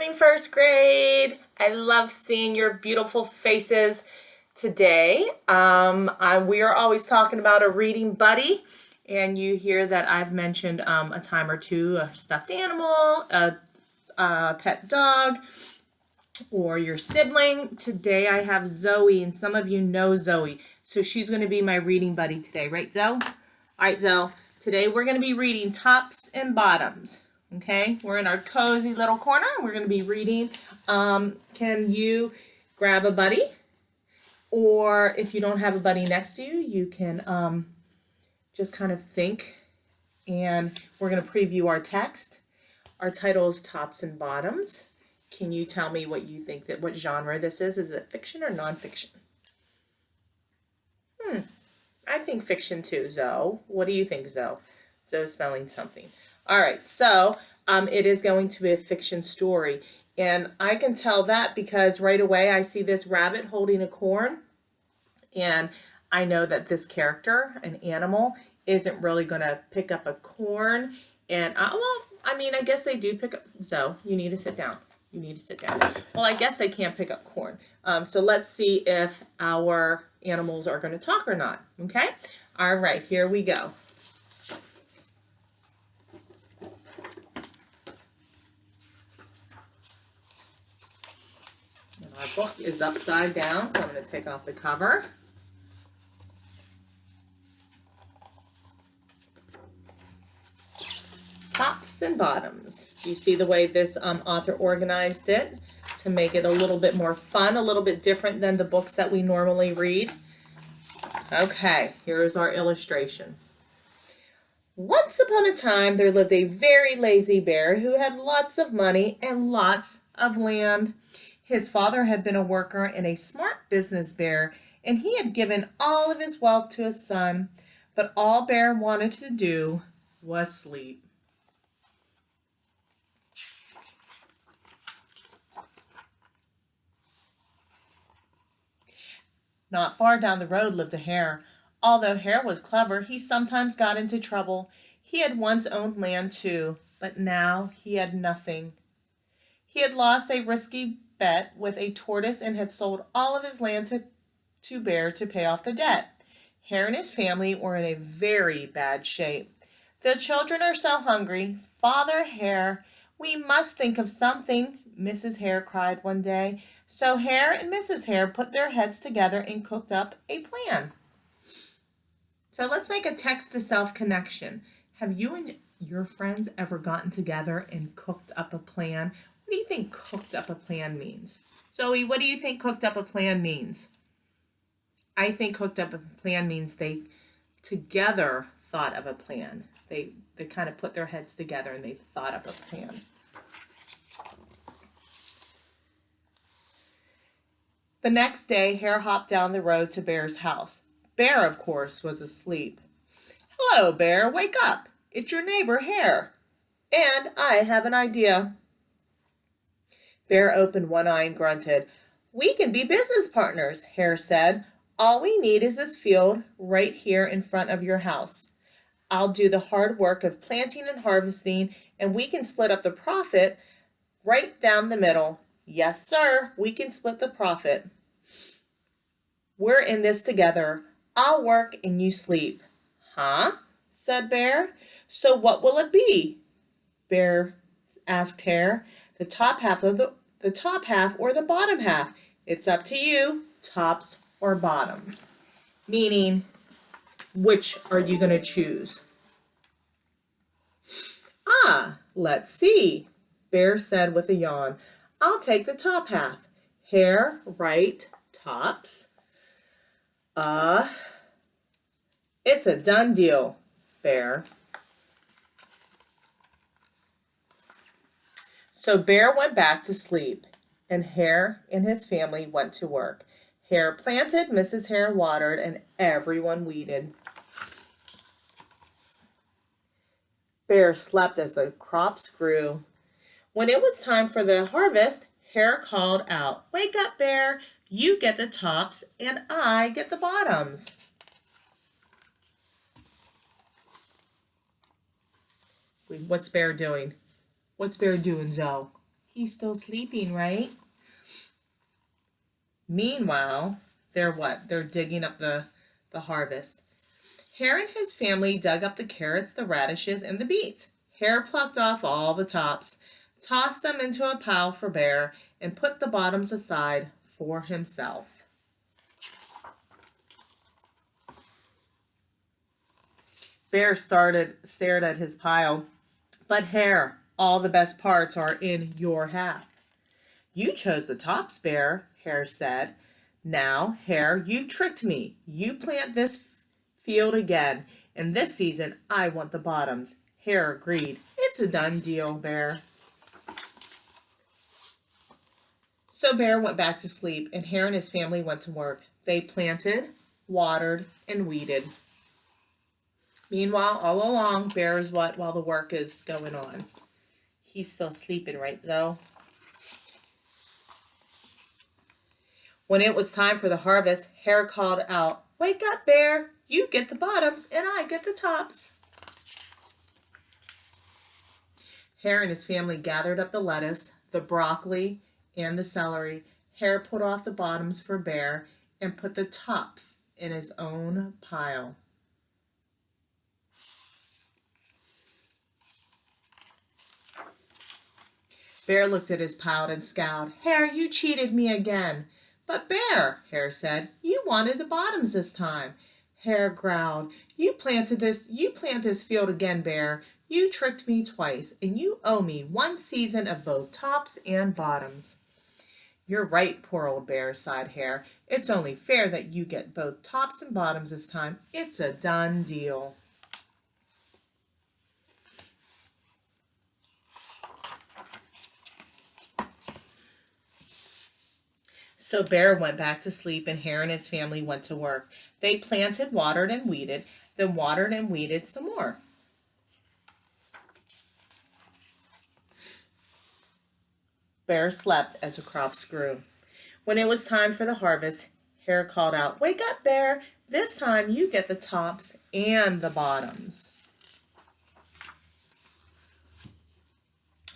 Morning, first grade. I love seeing your beautiful faces today. We are always talking about a reading buddy, and you hear that I've mentioned a time or two a stuffed animal, a pet dog, or your sibling. Today I have Zoe, and some of you know Zoe, so she's going to be my reading buddy today, right, Zoe? All right, Zoe. Today we're going to be reading Tops and Bottoms. Okay, we're in our cozy little corner. We're going to be reading. Can you grab a buddy? Or if you don't have a buddy next to you, you can just kind of think. And we're going to preview our text. Our title is Tops and Bottoms. Can you tell me what you think, what genre this is? Is it fiction or nonfiction? I think fiction too, Zoe. What do you think, Zoe? Zoe's spelling something. All right, so it is going to be a fiction story. And I can tell that because right away I see this rabbit holding a corn. And I know that this character, an animal, isn't really going to pick up a corn. And, I guess they do pick up. Zoe, you need to sit down. You need to sit down. Well, I guess they can't pick up corn. So let's see if our animals are going to talk or not. Okay? All right, here we go. And our book is upside down, so I'm going to take off the cover. Tops and bottoms. Do you see the way this author organized it to make it a little bit more fun, a little bit different than the books that we normally read? Okay, here's our illustration. Once upon a time, there lived a very lazy bear who had lots of money and lots of land. His father had been a worker and a smart business bear, and he had given all of his wealth to his son, but all Bear wanted to do was sleep. Not far down the road lived a hare. Although Hare was clever, he sometimes got into trouble. He had once owned land too, but now he had nothing. He had lost a risky bet with a tortoise and had sold all of his land to Bear to pay off the debt. Hare and his family were in a very bad shape. The children are so hungry. Father Hare, we must think of something, Mrs. Hare cried one day. So Hare and Mrs. Hare put their heads together and cooked up a plan. So let's make a text-to-self connection. Have you and your friends ever gotten together and cooked up a plan? What do you think cooked up a plan means? Zoe, what do you think cooked up a plan means? I think cooked up a plan means they together thought of a plan. They kind of put their heads together and they thought up a plan. The next day, Hare hopped down the road to Bear's house. Bear, of course, was asleep. Hello, Bear, wake up. It's your neighbor, Hare. And I have an idea. Bear opened one eye and grunted. We can be business partners, Hare said. All we need is this field right here in front of your house. I'll do the hard work of planting and harvesting, and we can split up the profit right down the middle. Yes, sir, we can split the profit. We're in this together. I'll work and you sleep. Huh? Said Bear. So what will it be? Bear asked Hare. The top half or the bottom half? It's up to you, tops or bottoms. Meaning, which are you going to choose? Let's see, Bear said with a yawn. I'll take the top half. Hare, right, tops. It's a done deal, Bear. So Bear went back to sleep, and Hare and his family went to work. Hare planted, Mrs. Hare watered, and everyone weeded. Bear slept as the crops grew. When it was time for the harvest, Hare called out, Wake up, Bear! You get the tops, and I get the bottoms. What's Bear doing? What's Bear doing, Zoe? He's still sleeping, right? Meanwhile, they're what? They're digging up the harvest. Hare and his family dug up the carrots, the radishes, and the beets. Hare plucked off all the tops, tossed them into a pile for Bear, and put the bottoms aside for himself. Bear stared at his pile. But Hare, all the best parts are in your half. You chose the tops, Bear, Hare said. Now, Hare, you've tricked me. You plant this field again, and this season I want the bottoms. Hare agreed. It's a done deal, Bear. So Bear went back to sleep, and Hare and his family went to work. They planted, watered, and weeded. Meanwhile, all along, Bear is what while the work is going on? He's still sleeping, right, Zoe? When it was time for the harvest, Hare called out, "Wake up, Bear! You get the bottoms, and I get the tops." Hare and his family gathered up the lettuce, the broccoli, and the celery. Hare put off the bottoms for Bear and put the tops in his own pile. Bear looked at his pile and scowled. "Hare, you cheated me again." "But Bear," Hare said, "you wanted the bottoms this time." Hare growled, You plant this field again, Bear. You tricked me twice, and you owe me one season of both tops and bottoms." "You're right, poor old Bear," sighed Hare. "It's only fair that you get both tops and bottoms this time. It's a done deal." So Bear went back to sleep, and Hare and his family went to work. They planted, watered, and weeded, then watered and weeded some more. Bear slept as the crops grew. When it was time for the harvest, Hare called out, "Wake up, Bear! This time you get the tops and the bottoms."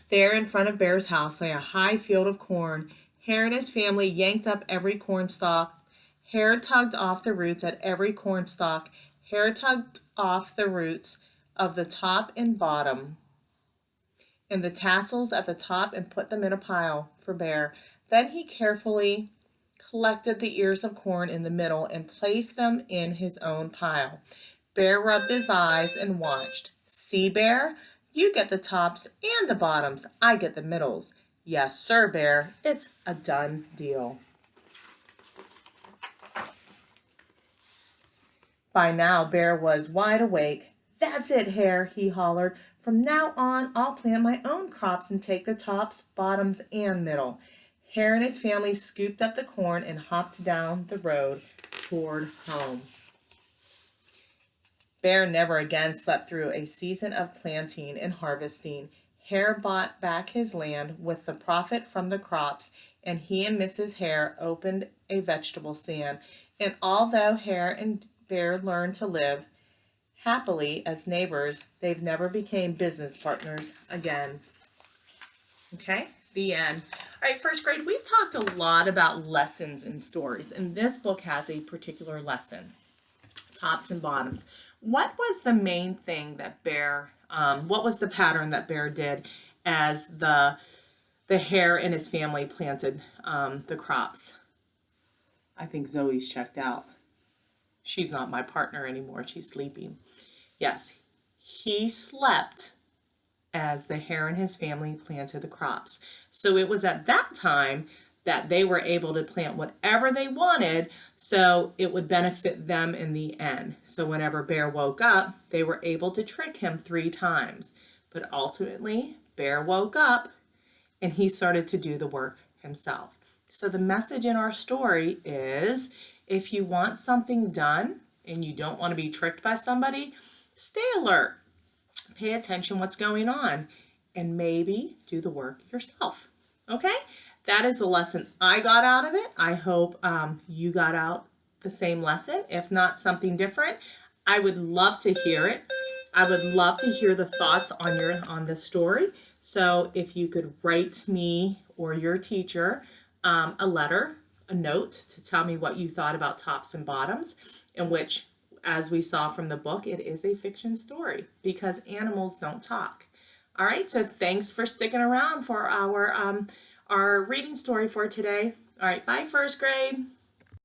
There in front of Bear's house lay a high field of corn. Hare and his family yanked up every corn stalk. Hare tugged off the roots at every corn stalk. Hare tugged off the roots of the top and bottom and the tassels at the top and put them in a pile for Bear. Then he carefully collected the ears of corn in the middle and placed them in his own pile. Bear rubbed his eyes and watched. "See, Bear? You get the tops and the bottoms. I get the middles." "Yes, sir, Bear. It's a done deal." By now, Bear was wide awake. "That's it, Hare," he hollered. "From now on, I'll plant my own crops and take the tops, bottoms, and middle." Hare and his family scooped up the corn and hopped down the road toward home. Bear never again slept through a season of planting and harvesting. Hare bought back his land with the profit from the crops, and he and Mrs. Hare opened a vegetable stand. And although Hare and Bear learned to live happily as neighbors, they've never became business partners again. Okay, the end. All right, first grade, we've talked a lot about lessons and stories, and this book has a particular lesson, tops and bottoms. What was the main thing that Bear, what was the pattern that Bear did as the Hare and his family planted the crops? I think Zoe's checked out. She's not my partner anymore. She's sleeping. Yes, he slept as the Hare and his family planted the crops. So it was at that time that they were able to plant whatever they wanted, so it would benefit them in the end. So whenever Bear woke up, they were able to trick him 3 times. But ultimately, Bear woke up and he started to do the work himself. So the message in our story is, if you want something done and you don't want to be tricked by somebody, stay alert. Pay attention what's going on and maybe do the work yourself. Okay? That is the lesson I got out of it. I hope you got out the same lesson, if not something different. I would love to hear it. I would love to hear the thoughts on this story. So if you could write me or your teacher a letter, a note to tell me what you thought about Tops and Bottoms, in which, as we saw from the book, it is a fiction story because animals don't talk. All right, so thanks for sticking around for our reading story for today. All right, bye, first grade.